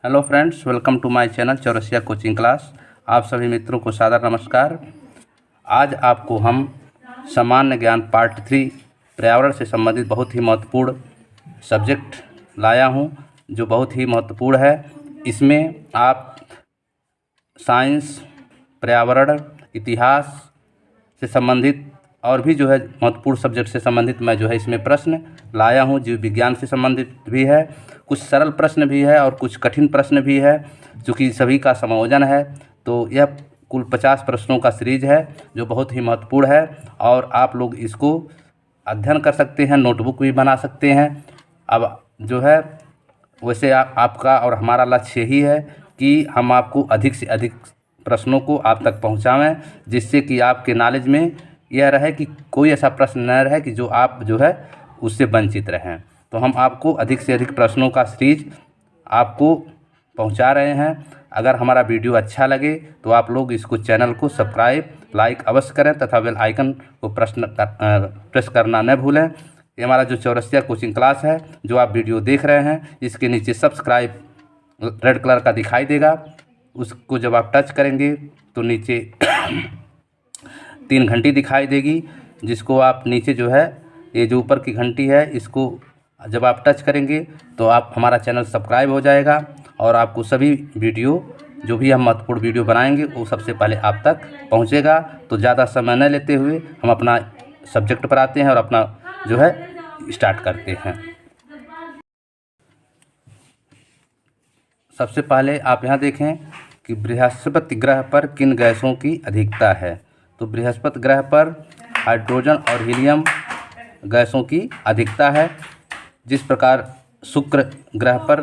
Hello friends, welcome to my channel Chaurasia coaching class. आप सभी मित्रों को सादर नमस्कार। आज आपको हम सामान्य ज्ञान पार्ट 3 पर्यावरण से संबंधित बहुत ही महत्वपूर्ण सब्जेक्ट लाया हूं, जो बहुत ही महत्वपूर्ण है। इसमें आप साइंस, पर्यावरण, इतिहास से संबंधित और भी महत्वपूर्ण सब्जेक्ट से संबंधित मैं इसमें प्रश्न लाया हूं। जीव विज्ञान से संबंधित भी है, कुछ सरल प्रश्न भी है और कुछ कठिन प्रश्न भी है, चूँकि सभी का संयोजन है। तो यह कुल 50 प्रश्नों का सीरीज है जो बहुत ही महत्वपूर्ण है और आप लोग इसको अध्ययन कर सकते हैं, नोटबुक भी बना सकते हैं। अब वैसे आपका और हमारा लक्ष्य यही है कि हम आपको अधिक से अधिक प्रश्नों को आप तक पहुंचाएं, जिससे कि आपके नॉलेज में यह रहे कि कोई ऐसा प्रश्न न रहे कि जो आप उससे वंचित रहें। तो हम आपको अधिक से अधिक प्रश्नों का सीरीज आपको पहुंचा रहे हैं। अगर हमारा वीडियो अच्छा लगे तो आप लोग इसको चैनल को सब्सक्राइब, लाइक अवश्य करें तथा बेल आइकन को प्रेस करना न भूलें। ये हमारा जो चौरसिया कोचिंग क्लास है, जो आप वीडियो देख रहे हैं, इसके नीचे सब्सक्राइब रेड कलर का दिखाई देगा। उसको जब आप टच करेंगे तो नीचे 3 घंटी दिखाई देगी, जिसको आप नीचे ये जो ऊपर की घंटी है, इसको जब आप टच करेंगे तो आप हमारा चैनल सब्सक्राइब हो जाएगा और आपको सभी वीडियो जो भी हम महत्वपूर्ण वीडियो बनाएंगे वो सबसे पहले आप तक पहुंचेगा। तो ज़्यादा समय न लेते हुए हम अपना सब्जेक्ट पर आते हैं और अपना स्टार्ट करते हैं। सबसे पहले आप यहाँ देखें कि बृहस्पति ग्रह पर किन गैसों की अधिकता है। तो बृहस्पति ग्रह पर हाइड्रोजन और हीलियम गैसों की अधिकता है। जिस प्रकार शुक्र ग्रह पर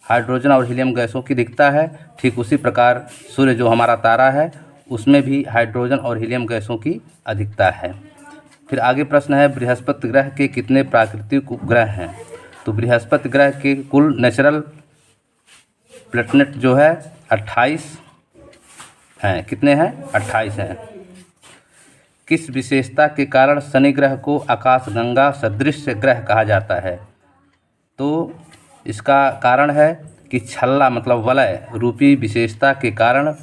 हाइड्रोजन और हीलियम गैसों की अधिकता है, ठीक उसी प्रकार सूर्य जो हमारा तारा है उसमें भी हाइड्रोजन और हीलियम गैसों की अधिकता है। फिर आगे प्रश्न है, बृहस्पति ग्रह के कितने प्राकृतिक उपग्रह हैं। तो बृहस्पति ग्रह के कुल नेचुरल प्लेनेट 28 हैं। कितने हैं? 28 हैं। किस विशेषता के कारण शनि ग्रह को आकाशगंगा सदृश ग्रह कहा जाता है। तो इसका कारण है कि छल्ला मतलब वलय रूपी विशेषता के कारण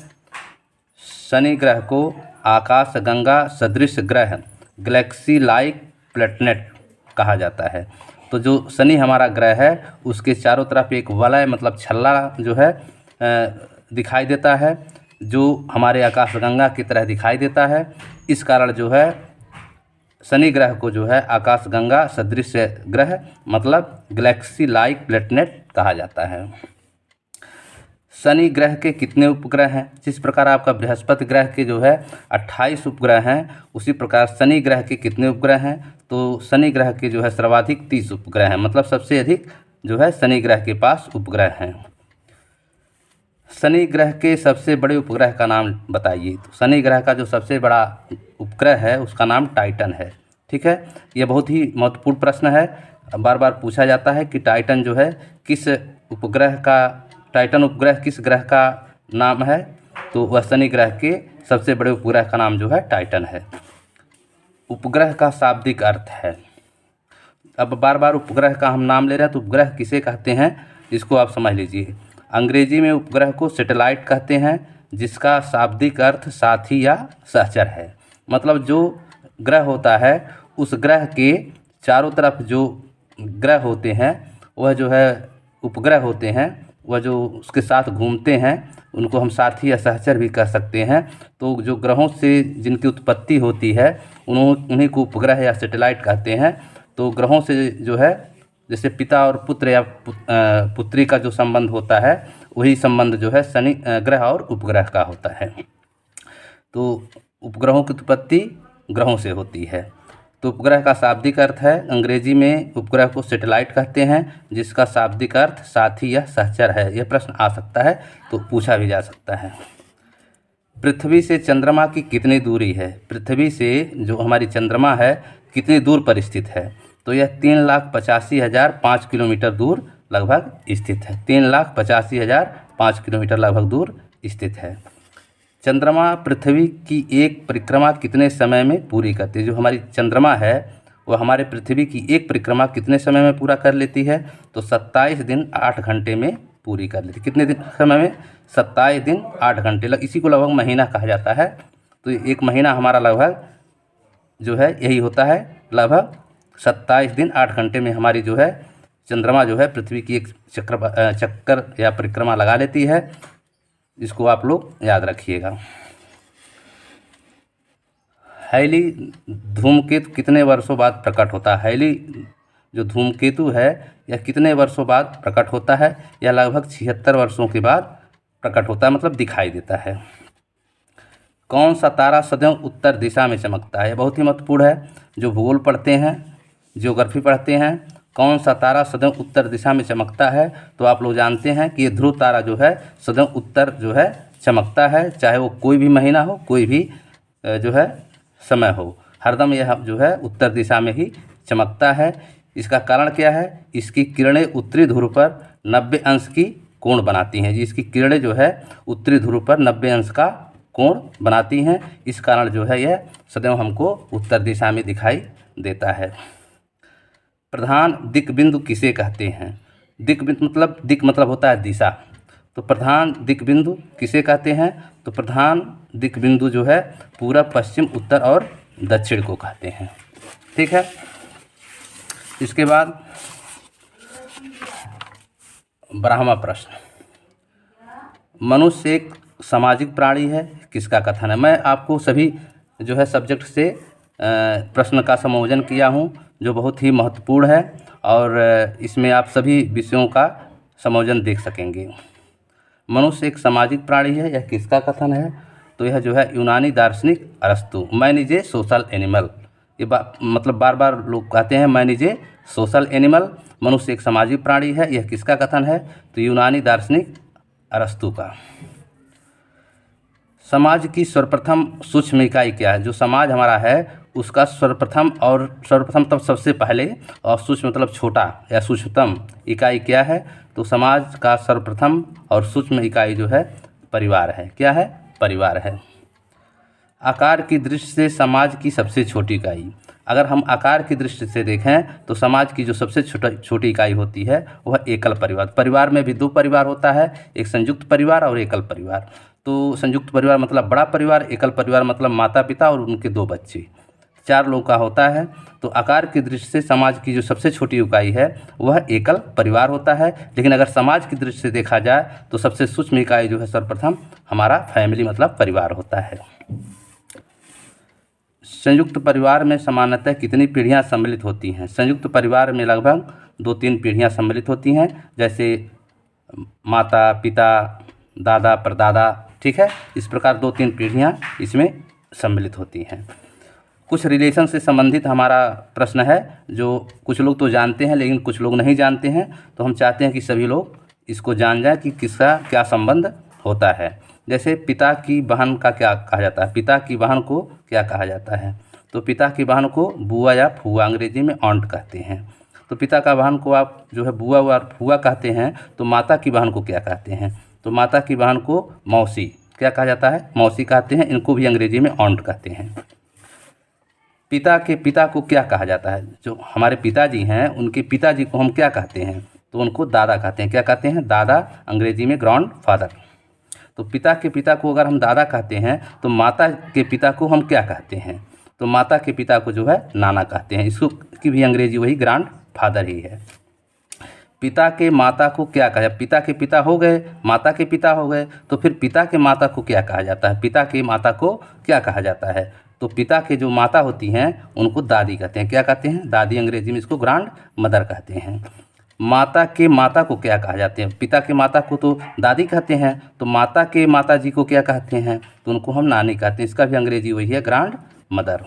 शनि ग्रह को आकाशगंगा सदृश ग्रह, गैलेक्सी लाइक प्लेनेट कहा जाता है। तो जो शनि हमारा ग्रह है उसके चारों तरफ एक वलय मतलब छल्ला दिखाई देता है, जो हमारे आकाशगंगा की तरह दिखाई देता है। इस कारण शनि ग्रह को आकाशगंगा सदृश ग्रह मतलब गैलेक्सी लाइक प्लेनेट कहा जाता है। शनि ग्रह के कितने उपग्रह हैं। जिस प्रकार आपका बृहस्पति ग्रह के 28 उपग्रह हैं, उसी प्रकार शनि ग्रह के कितने उपग्रह हैं। तो शनि ग्रह के सर्वाधिक 30 उपग्रह हैं, मतलब सबसे अधिक शनि ग्रह के पास उपग्रह हैं। शनि ग्रह के सबसे बड़े उपग्रह का नाम बताइए। तो शनि ग्रह का जो सबसे बड़ा उपग्रह है उसका नाम टाइटन है। ठीक है, यह बहुत ही महत्वपूर्ण प्रश्न है, बार बार पूछा जाता है कि टाइटन किस उपग्रह का, टाइटन उपग्रह किस ग्रह का नाम है। तो वह शनि ग्रह के सबसे बड़े उपग्रह का नाम टाइटन है। उपग्रह का शाब्दिक अर्थ है। अब बार बार उपग्रह का हम नाम ले रहे हैं, तो उपग्रह किसे कहते हैं इसको आप समझ लीजिए। अंग्रेजी में उपग्रह को सैटेलाइट कहते हैं, जिसका शाब्दिक अर्थ साथी या सहचर है। मतलब जो ग्रह होता है उस ग्रह के चारों तरफ जो ग्रह होते हैं वह उपग्रह होते हैं, वह जो उसके साथ घूमते हैं उनको हम साथी या सहचर भी कह सकते हैं। तो जो ग्रहों से जिनकी उत्पत्ति होती है उन्हीं को उपग्रह या सैटेलाइट कहते हैं। तो ग्रहों से जैसे पिता और पुत्र या पुत्री का जो संबंध होता है वही संबंध शनि ग्रह और उपग्रह का होता है। तो उपग्रहों की उत्पत्ति ग्रहों से होती है। तो उपग्रह का शाब्दिक अर्थ है, अंग्रेजी में उपग्रह को सैटेलाइट कहते हैं, जिसका शाब्दिक अर्थ साथी या सहचर है। यह प्रश्न आ सकता है तो पूछा भी जा सकता है। पृथ्वी से चंद्रमा की कितनी दूरी है। पृथ्वी से जो हमारी चंद्रमा है कितनी दूर पर स्थित है। तो यह 3,85,005 किलोमीटर दूर लगभग स्थित है। 3,85,005 किलोमीटर लगभग दूर स्थित है। चंद्रमा पृथ्वी की एक परिक्रमा कितने समय में पूरी करती है। जो हमारी चंद्रमा है वह हमारे पृथ्वी की एक परिक्रमा कितने समय में पूरा कर लेती है। तो 27 दिन 8 घंटे में पूरी कर लेती। कितने दिन समय में? 27 दिन 8 घंटे इसी को लगभग महीना कहा जाता है। तो एक महीना हमारा लगभग जो है यही होता है, लगभग 27 दिन 8 घंटे में हमारी जो है चंद्रमा जो है पृथ्वी की एक चक्कर या परिक्रमा लगा लेती है। इसको आप लोग याद रखिएगा। हैली धूमकेतु कितने वर्षों बाद प्रकट होता है? हैली जो धूमकेतु है यह कितने वर्षों बाद प्रकट होता है? यह लगभग 76 वर्षों के बाद प्रकट होता है, मतलब दिखाई देता है। कौन सा तारा सदैव उत्तर दिशा में चमकता है? बहुत ही महत्वपूर्ण है। जो भूगोल पढ़ते हैं, ज्योग्राफी पढ़ते हैं, कौन सा तारा सदैव उत्तर दिशा में चमकता है? तो आप लोग जानते हैं कि ये ध्रुव तारा जो है सदैव उत्तर जो है चमकता है, चाहे वो कोई भी महीना हो, कोई भी जो है समय हो, हरदम यह जो है उत्तर दिशा में ही चमकता है। इसका कारण क्या है? इसकी किरणें उत्तरी ध्रुव पर 90 अंश की कोण बनाती हैं। जी, इसकी किरणें जो है उत्तरी ध्रुव पर 90 अंश का कोण बनाती हैं। इस कारण जो है यह सदैव हमको उत्तर दिशा में दिखाई देता है। प्रधान दिक्बिंदु किसे कहते हैं? दिक मतलब होता है दिशा। तो प्रधान दिक्बिंदु किसे कहते हैं? तो प्रधान दिक्बिंदु जो है पूरब, पश्चिम, उत्तर और दक्षिण को कहते हैं। ठीक है। इसके बाद 12वां प्रश्न, मनुष्य एक सामाजिक प्राणी है, किसका कथन है? मैं आपको सभी जो है सब्जेक्ट से प्रश्न का संयोजन किया हूँ, जो बहुत ही महत्वपूर्ण है और इसमें आप सभी विषयों का संयोजन देख सकेंगे। मनुष्य एक सामाजिक प्राणी है, यह किसका कथन है? तो यह जो है यूनानी दार्शनिक अरस्तु। Man is a social animal, ये मतलब बार बार लोग कहते हैं man is a social animal. मनुष्य एक सामाजिक प्राणी है, यह किसका कथन है? तो यूनानी दार्शनिक अरस्तु का। समाज की सर्वप्रथम सूक्ष्म इकाई क्या है? जो समाज हमारा है उसका सर्वप्रथम तब सबसे पहले और सूक्ष्म मतलब छोटा या सूक्ष्मतम इकाई क्या है? तो समाज का सर्वप्रथम और सूक्ष्म इकाई जो है परिवार है। क्या है? परिवार है। आकार की दृष्टि से समाज की सबसे छोटी इकाई, अगर हम आकार की दृष्टि से देखें तो समाज की जो सबसे छोटी इकाई होती है वह एकल परिवार। परिवार में भी 2 परिवार होता है, एक संयुक्त परिवार और एकल परिवार। तो संयुक्त परिवार मतलब बड़ा परिवार, एकल परिवार मतलब माता पिता और उनके 2 बच्चे, 4 लोगों का होता है। तो आकार की दृष्टि से समाज की जो सबसे छोटी इकाई है वह एकल परिवार होता है। लेकिन अगर समाज की दृष्टि से देखा जाए तो सबसे सूक्ष्म इकाई जो है सर्वप्रथम हमारा फैमिली मतलब परिवार होता है। संयुक्त परिवार में सामान्यतः कितनी पीढ़ियां सम्मिलित होती हैं? संयुक्त परिवार में लगभग 2-3 पीढ़ियां सम्मिलित होती हैं, जैसे माता पिता, दादा परदादा। ठीक है, इस प्रकार 2-3 पीढ़ियां इसमें सम्मिलित होती हैं। कुछ रिलेशन से संबंधित हमारा प्रश्न है, जो कुछ लोग तो जानते हैं लेकिन कुछ लोग नहीं जानते हैं। तो हम चाहते हैं कि सभी लोग इसको जान जाएं कि किसका क्या संबंध होता है। जैसे पिता की बहन का क्या कहा जाता है? पिता की बहन को क्या कहा जाता है? तो पिता की बहन को बुआ या फूआ, अंग्रेजी में ऑन्ट कहते हैं। तो पिता का बहन को आप जो है बुआ और फूआ कहते हैं। तो माता की बहन को क्या कहते हैं? तो माता की बहन को मौसी क्या कहा जाता है? मौसी कहते हैं। इनको भी अंग्रेजी में ऑन्ट कहते हैं। पिता के पिता को क्या कहा जाता है? जो हमारे पिताजी हैं उनके पिताजी को हम क्या कहते हैं? तो उनको दादा कहते हैं। क्या कहते हैं? दादा, अंग्रेजी में ग्रैंड फादर। तो पिता के पिता को अगर हम दादा कहते हैं तो माता के पिता को हम क्या कहते हैं? तो माता के पिता को जो है नाना कहते हैं। इसको की भी अंग्रेजी वही ग्रैंड फादर ही है। पिता के माता को क्या कहा? पिता के पिता हो गए, माता के पिता हो गए, तो फिर पिता के माता को क्या कहा जाता है? पिता के माता को क्या कहा जाता है? तो पिता के जो माता होती हैं उनको दादी कहते हैं। क्या कहते हैं? दादी, अंग्रेजी में इसको ग्रैंड मदर कहते हैं। माता के माता को क्या कहा जाते हैं? पिता के माता को तो दादी कहते हैं, तो माता के माता जी को क्या कहते हैं? तो उनको हम नानी कहते हैं। इसका भी अंग्रेजी वही है, ग्रैंड मदर।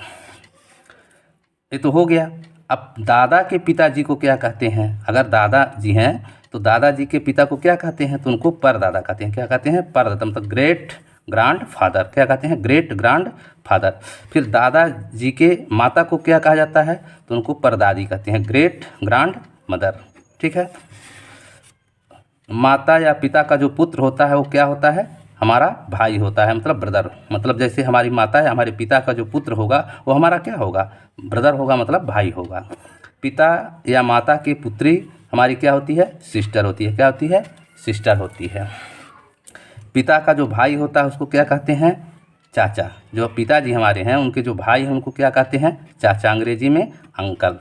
ये तो हो गया। अब दादा के पिताजी को क्या कहते हैं? अगर दादाजी हैं तो दादाजी के पिता को क्या कहते हैं? तो उनको परदादा कहते हैं। क्या कहते हैं? परदादा, मतलब ग्रेट ग्रैंड फादर। क्या कहते हैं? Great grand father. फिर दादाजी के माता को क्या कहा जाता है? तो उनको परदादी कहते हैं, ग्रेट ग्रैंड मदर। ठीक है। माता या पिता का जो पुत्र होता है वो क्या होता है? हमारा भाई होता है, मतलब ब्रदर। मतलब जैसे हमारी माता है, हमारे पिता का जो पुत्र होगा वो हमारा क्या होगा? ब्रदर होगा, मतलब भाई होगा। पिता या माता की पुत्री हमारी क्या होती है? सिस्टर होती है। क्या होती है? सिस्टर होती है। पिता का जो भाई होता है उसको क्या कहते हैं? चाचा। जो पिताजी हमारे हैं उनके जो भाई हैं उनको क्या कहते हैं? चाचा, अंग्रेजी में अंकल।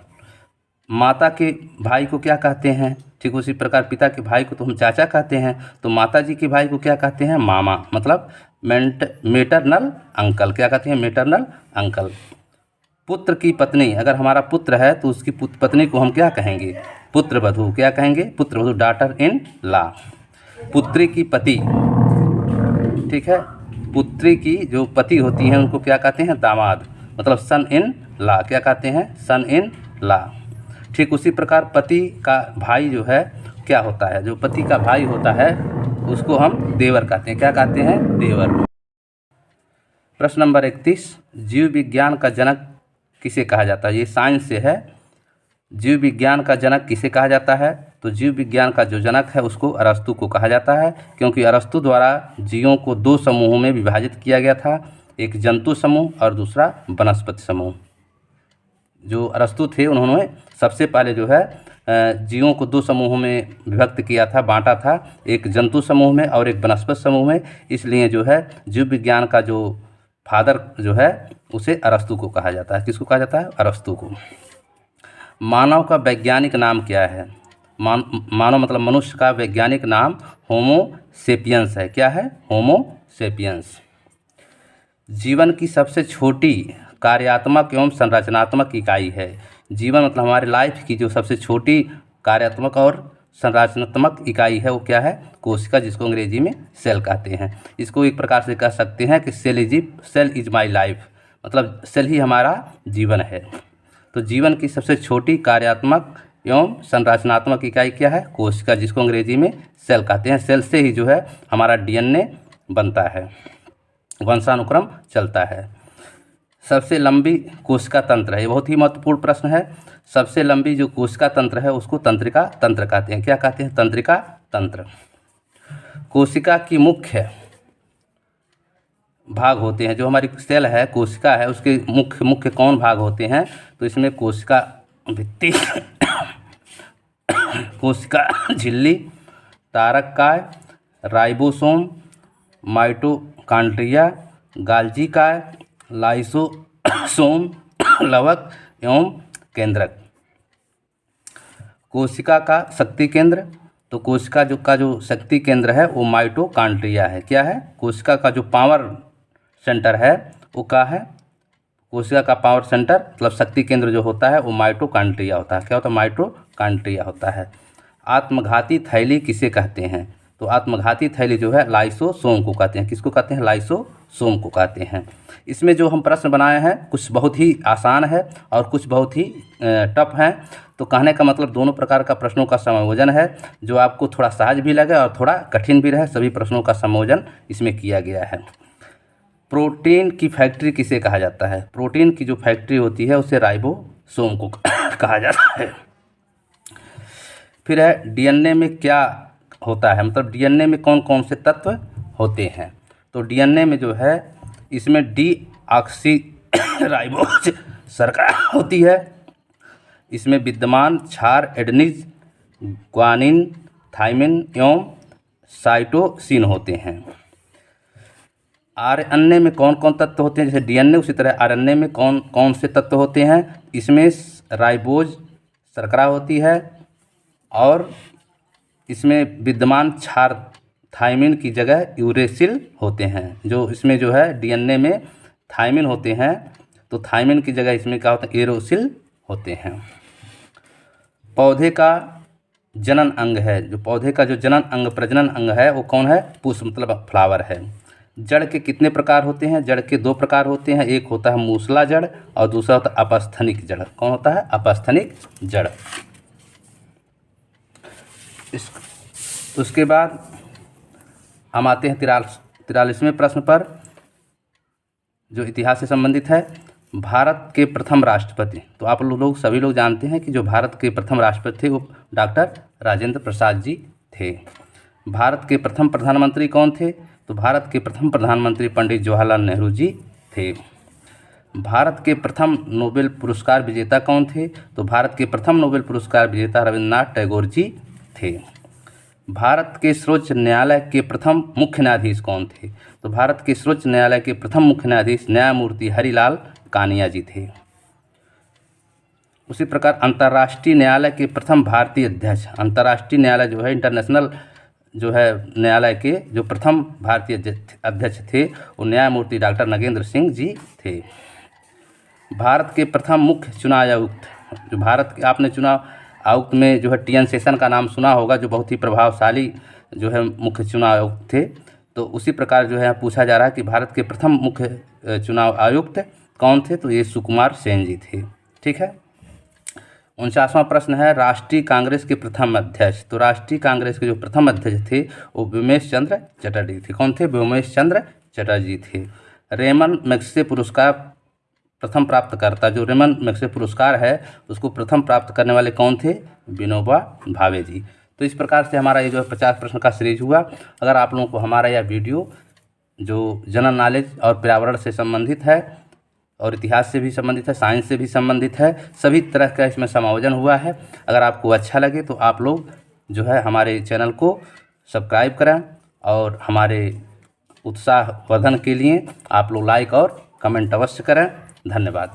माता के भाई को क्या कहते हैं? ठीक उसी प्रकार पिता के भाई को तो हम चाचा कहते हैं, तो माता जी के भाई को क्या कहते हैं? मामा, मतलब मेटरनल अंकल। क्या कहते हैं? Maternal uncle. पुत्र की पत्नी, अगर हमारा पुत्र है तो उसकी पत्नी को हम क्या कहेंगे? पुत्रवधू। क्या कहेंगे? पुत्रवधू, डॉटर इन लॉ। पुत्री की पति, ठीक है, पुत्री की जो पति होती हैं उनको क्या कहते हैं? दामाद, मतलब सन इन लॉ। क्या कहते हैं? सन इन लॉ। ठीक उसी प्रकार पति का भाई जो है क्या होता है? जो पति का भाई होता है उसको हम देवर कहते हैं। क्या कहते हैं? देवर। प्रश्न नंबर 31, जीव विज्ञान का जनक किसे कहा जाता है? ये साइंस से है। जीव विज्ञान का जनक किसे कहा जाता है? तो जीव विज्ञान का जो जनक है उसको अरस्तु को कहा जाता है, क्योंकि अरस्तु द्वारा जीवों को 2 समूहों में विभाजित किया गया था, एक जंतु समूह और दूसरा वनस्पति समूह। जो अरस्तु थे उन्होंने सबसे पहले जो है जीवों को 2 समूहों में विभक्त किया था, बांटा था, एक जंतु समूह में और एक वनस्पति समूह में। इसलिए जो है जीव विज्ञान का जो फादर जो है उसे अरस्तु को कहा जाता है। किसको कहा जाता है? अरस्तु को। मानव का वैज्ञानिक नाम क्या है? मानव मतलब मनुष्य का वैज्ञानिक नाम होमो सेपियंस है। क्या है? होमो सेपियंस। जीवन की सबसे छोटी कार्यात्मक एवं संरचनात्मक इकाई है। जीवन मतलब हमारे लाइफ की जो सबसे छोटी कार्यात्मक और संरचनात्मक इकाई है वो क्या है? कोशिका, जिसको अंग्रेजी में सेल कहते हैं। इसको एक प्रकार से कह सकते हैं कि सेल इज माई लाइफ, मतलब सेल ही हमारा जीवन है। तो जीवन की सबसे छोटी कार्यात्मक एवं संरचनात्मक इकाई क्या है? कोशिका, जिसको अंग्रेजी में सेल कहते हैं। सेल से ही जो है हमारा डीएनए बनता है, वंशानुक्रम चलता है। सबसे लंबी कोशिका तंत्र है, ये बहुत ही महत्वपूर्ण प्रश्न है। सबसे लंबी जो कोशिका तंत्र है उसको तंत्रिका तंत्र कहते हैं। क्या कहते हैं? तंत्रिका तंत्र। कोशिका की मुख्य भाग होते हैं, जो हमारी सेल है, कोशिका है, उसके मुख्य कौन भाग होते हैं? तो इसमें कोशिका भित्ति, कोशिका झिल्ली, तारककाय, राइबोसोम, माइटोकॉन्ड्रिया, गाल्जी काय, लाइसोसोम, लवक एवं केंद्रक। कोशिका का शक्ति केंद्र, तो कोशिका जो शक्ति केंद्र है वो माइटोकॉन्ड्रिया है। क्या है? कोशिका का जो पावर सेंटर है वो क्या है? कोशिका का पावर सेंटर मतलब शक्ति केंद्र जो होता है वो माइटोकॉन्ड्रिया होता है। क्या होता है? माइटोकॉन्ड्रिया होता है। आत्मघाती थैली किसे कहते हैं? तो आत्मघाती थैली जो है लाइसोसोम को कहते हैं। किसको कहते हैं? लाइसोसोम को कहते हैं। इसमें जो हम प्रश्न बनाए हैं कुछ बहुत ही आसान है और कुछ बहुत ही टफ हैं। तो कहने का मतलब दोनों प्रकार का प्रश्नों का संयोजन है, जो आपको थोड़ा सहज भी लगे और थोड़ा कठिन भी रहे। सभी प्रश्नों का संयोजन इसमें किया गया है। प्रोटीन की फैक्ट्री किसे कहा जाता है? प्रोटीन की जो फैक्ट्री होती है उसे राइबोसोम को कहा जाता है। फिर है डीएनए में क्या होता है, मतलब डीएनए में कौन कौन से तत्व होते हैं? तो डीएनए में जो है इसमें डीऑक्सीराइबोज शर्करा होती है। इसमें विद्यमान क्षार एडेनिन, ग्वानिन, थाइमिन एवं साइटोसिन होते हैं। आरएनए में कौन कौन तत्व होते हैं? जैसे डीएनए उसी तरह आरएनए में कौन कौन से तत्व होते हैं? इसमें राइबोज शर्करा होती है और इसमें विद्यमान क्षार थाइमिन की जगह यूरेसिल होते हैं। जो इसमें जो है डीएनए में थाइमिन होते हैं तो थाइमिन की जगह इसमें क्या होता है? यूरेसिल होते हैं। पौधे का जनन अंग है, जो पौधे का जो जनन अंग प्रजनन अंग है वो कौन है? पुष्प मतलब फ्लावर है। जड़ के कितने प्रकार होते हैं? जड़ के 2 प्रकार होते हैं, एक होता है मूसला जड़ और दूसरा होता है अपस्थनिक जड़। कौन होता है? अपस्थनिक जड़। उसके बाद हम आते हैं 43वें प्रश्न पर, जो इतिहास से संबंधित है। भारत के प्रथम राष्ट्रपति, तो आप लोग सभी लोग जानते हैं कि जो भारत के प्रथम राष्ट्रपति थे वो डॉक्टर राजेंद्र प्रसाद जी थे। भारत के प्रथम प्रधानमंत्री कौन थे? तो भारत के प्रथम प्रधानमंत्री पंडित जवाहरलाल नेहरू जी थे। भारत के प्रथम नोबेल पुरस्कार विजेता कौन थे? तो भारत के प्रथम नोबेल पुरस्कार विजेता रविन्द्रनाथ टैगोर जी थे। भारत के सर्वोच्च न्यायालय के प्रथम मुख्य न्यायाधीश कौन थे? तो भारत के सर्वोच्च न्यायालय के प्रथम मुख्य न्यायाधीश न्यायमूर्ति हरिलाल कानिया जी थे। उसी प्रकार अंतर्राष्ट्रीय न्यायालय के प्रथम भारतीय अध्यक्ष, अंतर्राष्ट्रीय न्यायालय जो है इंटरनेशनल जो है न्यायालय के जो प्रथम भारतीय अध्यक्ष थे वो न्यायमूर्ति डॉक्टर नगेंद्र सिंह जी थे। भारत के प्रथम मुख्य चुनाव आयुक्त, जो भारत के आपने चुनाव आयुक्त में जो है टी एन शेषन का नाम सुना होगा, जो बहुत ही प्रभावशाली जो है मुख्य चुनाव आयुक्त थे। तो उसी प्रकार जो है पूछा जा रहा है कि भारत के प्रथम मुख्य चुनाव आयुक्त कौन थे? तो ये सुकुमार सेन जी थे। ठीक है। 49वां प्रश्न है राष्ट्रीय कांग्रेस के प्रथम अध्यक्ष। तो राष्ट्रीय कांग्रेस के जो प्रथम अध्यक्ष थे वो व्योमेश चंद्र चटर्जी थे। कौन थे? व्योमेश चंद्र चटर्जी थे। रेमन मैग्सेसे पुरस्कार प्रथम प्राप्तकर्ता, जो रेमन मैग्सेसे पुरस्कार है उसको प्रथम प्राप्त करने वाले कौन थे? विनोबा भावे जी। तो इस प्रकार से हमारा ये जो 50 प्रश्न का सीरीज हुआ। अगर आप लोगों को हमारा यह वीडियो जो जनरल नॉलेज और पर्यावरण से संबंधित है और इतिहास से भी संबंधित है, साइंस से भी संबंधित है, सभी तरह का इसमें समायोजन हुआ है। अगर आपको अच्छा लगे तो आप लोग जो है हमारे चैनल को सब्सक्राइब करें और हमारे उत्साहवर्धन के लिए आप लोग लाइक और कमेंट अवश्य करें। धन्यवाद।